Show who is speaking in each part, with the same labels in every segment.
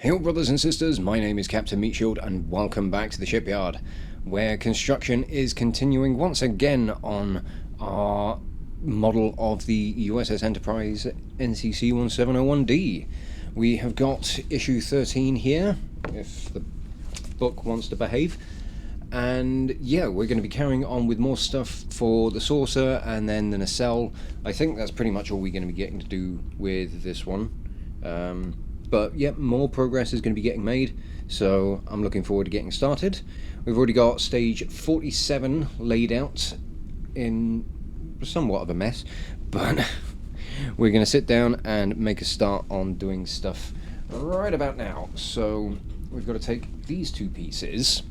Speaker 1: Hey brothers and sisters, my name is Captain Meatshield and welcome back to the shipyard, where construction is continuing once again on our model of the U.S.S. Enterprise NCC-1701-D. We have got issue 13 here, if the book wants to behave. And yeah, we're going to be carrying on with more stuff for the saucer and then the nacelle. I think that's pretty much all we're going to be getting to do with this one. But yeah, more progress is going to be getting made, so I'm looking forward to getting started. We've already got stage 47 laid out in somewhat of a mess, but we're going to sit down and make a start on doing stuff right about now. So we've got to take these two pieces,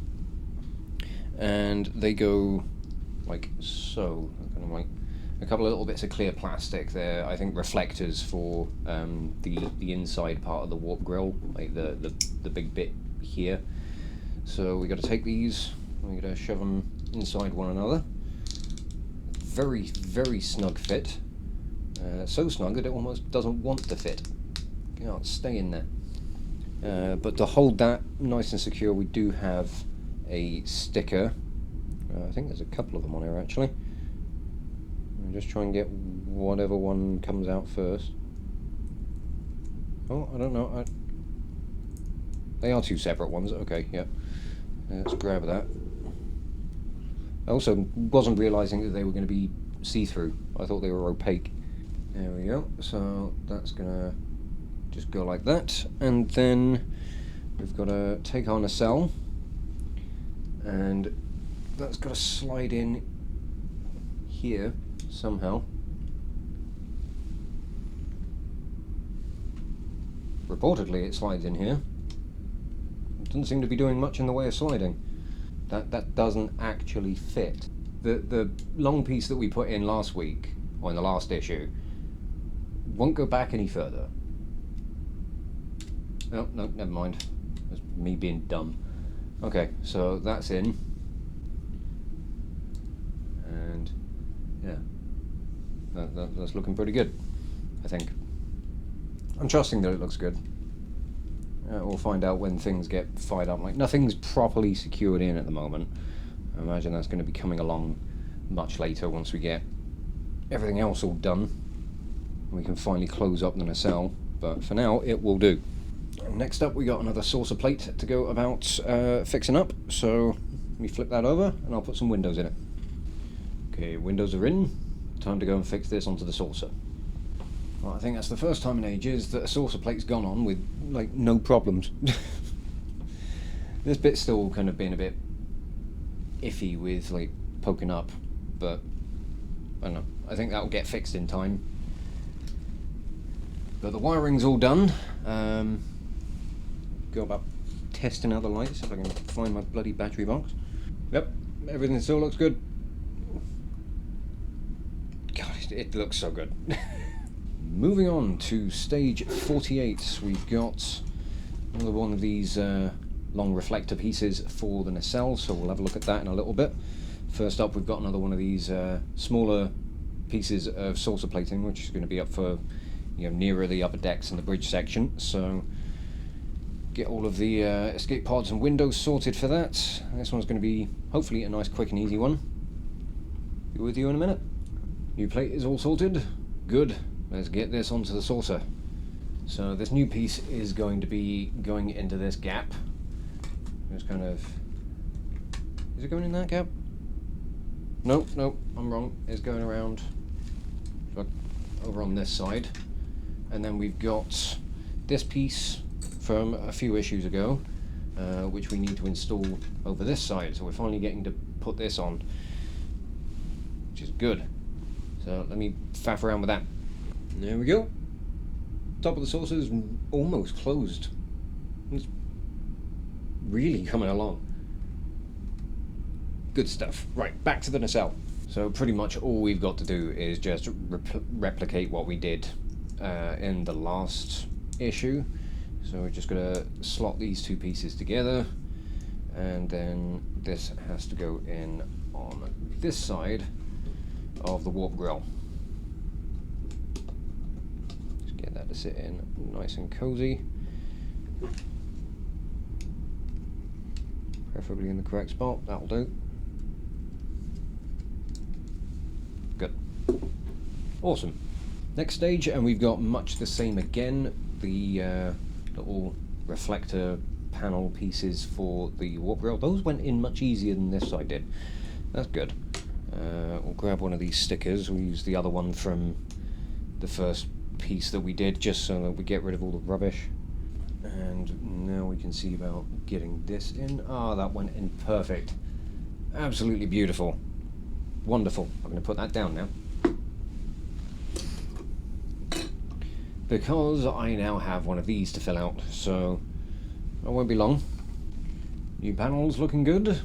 Speaker 1: and they go like so, kind of like a couple of little bits of clear plastic there, I think reflectors for the inside part of the warp grill, like the big bit here. So we got to take these, we got to shove them inside one another. Very, very snug fit. So snug that it almost doesn't want to fit. You can't stay in there. But to hold that nice and secure, we do have a sticker. I think there's a couple of them on here actually. Just try and get whatever one comes out first. Oh, I don't know. They are two separate ones. Okay, yeah. Let's grab that. I also wasn't realising that they were going to be see-through. I thought they were opaque. There we go. So that's going to just go like that. And then we've got to take our nacelle. And that's got to slide in here somehow. Reportedly it slides in here. It doesn't seem to be doing much in the way of sliding. That doesn't actually fit. The long piece that we put in last week, or in the last issue, won't go back any further. Oh, no, never mind. That's me being dumb. Okay, so that's in. And yeah. That's looking pretty good, I think. I'm trusting that it looks good. We'll find out when things get fired up. Like, nothing's properly secured in at the moment. I imagine that's going to be coming along much later once we get everything else all done. We can finally close up the nacelle, but for now it will do. Next up we got another saucer plate to go about fixing up, so let me flip that over and I'll put some windows in it. Okay, windows are in. Time to go and fix this onto the saucer. Well, I think that's the first time in ages that a saucer plate's gone on with, like, no problems. This bit's still kind of been a bit iffy with, like, poking up, but I don't know. I think that'll get fixed in time. But the wiring's all done. Go about testing out the lights, if I can find my bloody battery box. Yep, everything still looks good. It looks so good. Moving on to stage 48, we've got another one of these long reflector pieces for the nacelle, so we'll have a look at that in a little bit. First up, we've got another one of these smaller pieces of saucer plating, which is going to be up for, you know, nearer the upper decks and the bridge section. So get all of the escape pods and windows sorted for that. This one's going to be hopefully a nice, quick and easy one. Be with you in a minute. New plate is all sorted. Good. Let's get this onto the saucer. So this new piece is going to be going into this gap. Just kind of... Is it going in that gap? Nope, I'm wrong. It's going around over on this side. And then we've got this piece from a few issues ago, which we need to install over this side. So we're finally getting to put this on, which is good. So let me faff around with that. There we go. Top of the saucer is almost closed. It's really coming along. Good stuff. Right, back to the nacelle. So pretty much all we've got to do is just replicate what we did in the last issue. So we're just going to slot these two pieces together, and then this has to go in on this side of the warp grill. Just get that to sit in nice and cozy. Preferably in the correct spot, that'll do. Good. Awesome. Next stage, and we've got much the same again. The little reflector panel pieces for the warp grill. Those went in much easier than this side did. That's good. We'll grab one of these stickers. We'll use the other one from the first piece that we did, just so that we get rid of all the rubbish. And now we can see about getting this in. Ah, that went in perfect. Absolutely beautiful. Wonderful. I'm going to put that down now. Because I now have one of these to fill out, so it won't be long. New panels looking good.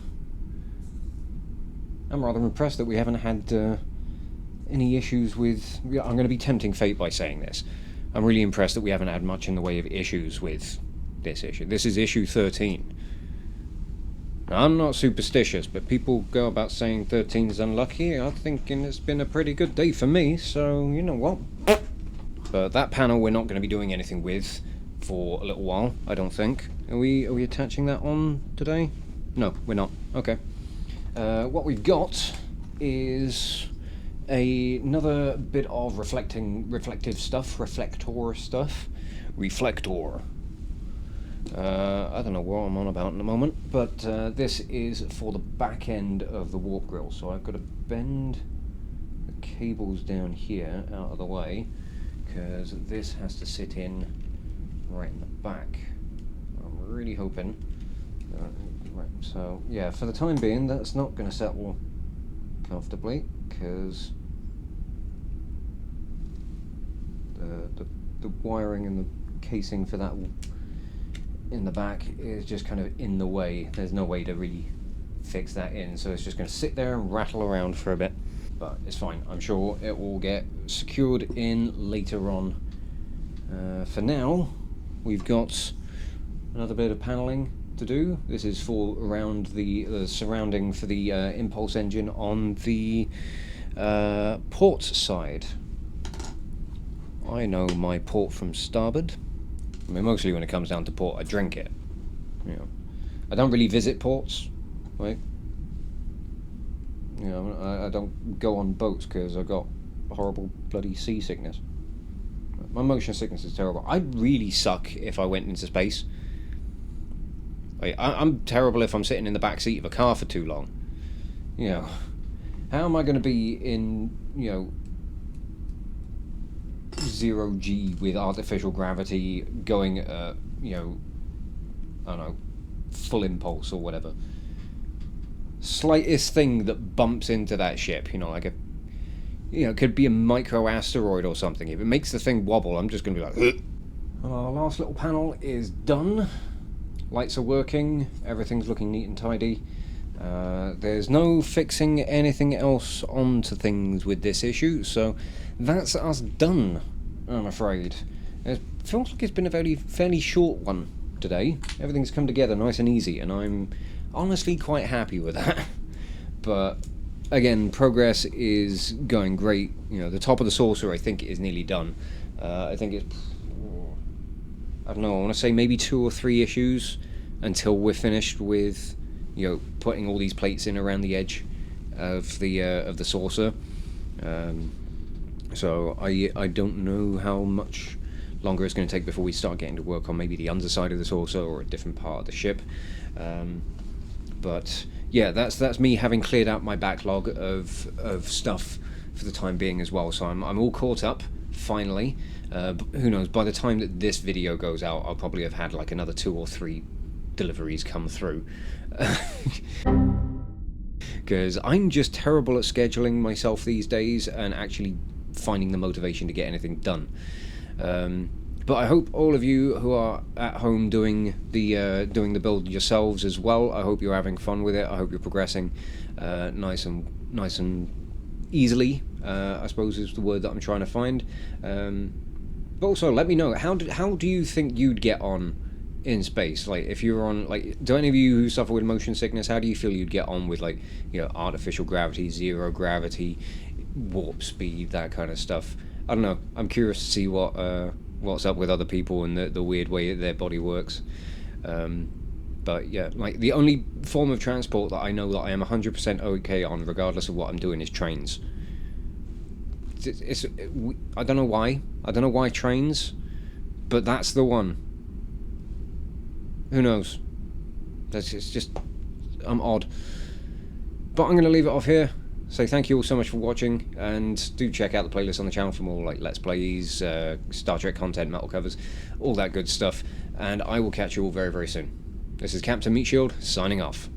Speaker 1: I'm rather impressed that we haven't had any issues with... I'm going to be tempting fate by saying this. I'm really impressed that we haven't had much in the way of issues with this issue. This is issue 13. Now, I'm not superstitious, but people go about saying 13 is unlucky. I'm thinking it's been a pretty good day for me, so you know what? But that panel we're not going to be doing anything with for a little while, I don't think. Are we attaching that on today? No, we're not. Okay. What we've got is another bit of reflective stuff, reflector stuff. Reflector. I don't know what I'm on about in a moment, but this is for the back end of the warp grill. So I've got to bend the cables down here out of the way, because this has to sit in right in the back. I'm really hoping. Right, so yeah, for the time being, that's not going to settle comfortably, because the wiring and the casing for that in the back is just kind of in the way. There's no way to really fix that in, so it's just going to sit there and rattle around for a bit. But it's fine. I'm sure it will get secured in later on. For now, we've got another bit of paneling to do. This is for around the surrounding for the impulse engine on the port side. I know my port from starboard. I mean, mostly when it comes down to port, I drink it. You know, I don't really visit ports, right? You know, I don't go on boats because I've got horrible bloody seasickness. My motion sickness is terrible. I'd really suck if I went into space. Like, I'm terrible if I'm sitting in the back seat of a car for too long. You know, how am I going to be in, you know, 0G with artificial gravity going at, you know, I don't know, full impulse or whatever? Slightest thing that bumps into that ship, you know, like it could be a micro asteroid or something. If it makes the thing wobble, I'm just going to be like, ugh. Our last little panel is done. Lights are working. Everything's looking neat and tidy. There's no fixing anything else onto things with this issue, so that's us done, I'm afraid. It feels like it's been a fairly short one today. Everything's come together nice and easy, and I'm honestly quite happy with that. But again, progress is going great. You know, the top of the saucer I think is nearly done. I think it's, I don't know, I want to say maybe 2 or 3 issues until we're finished with, you know, putting all these plates in around the edge of the saucer. So I don't know how much longer it's going to take before we start getting to work on maybe the underside of the saucer or a different part of the ship. But yeah, that's me having cleared out my backlog of stuff for the time being as well. So I'm all caught up finally. Who knows? By the time that this video goes out, I'll probably have had like another 2 or 3 deliveries come through. Because I'm just terrible at scheduling myself these days and actually finding the motivation to get anything done. But I hope all of you who are at home doing the build yourselves as well, I hope you're having fun with it. I hope you're progressing nice and easily, I suppose is the word that I'm trying to find. But also, let me know, how do you think you'd get on in space? Like, if you're on, like, do any of you who suffer with motion sickness, how do you feel you'd get on with, like, you know, artificial gravity, zero gravity, warp speed, that kind of stuff? I don't know. I'm curious to see what's up with other people and the weird way their body works. But yeah, like the only form of transport that I know that I am 100% okay on, regardless of what I'm doing, is trains. I don't know why. I don't know why trains, but that's the one. Who knows? It's just, I'm odd. But I'm going to leave it off here. So thank you all so much for watching, and do check out the playlist on the channel for more like Let's Plays, Star Trek content, metal covers, all that good stuff. And I will catch you all very, very soon. This is Captain Meatshield, signing off.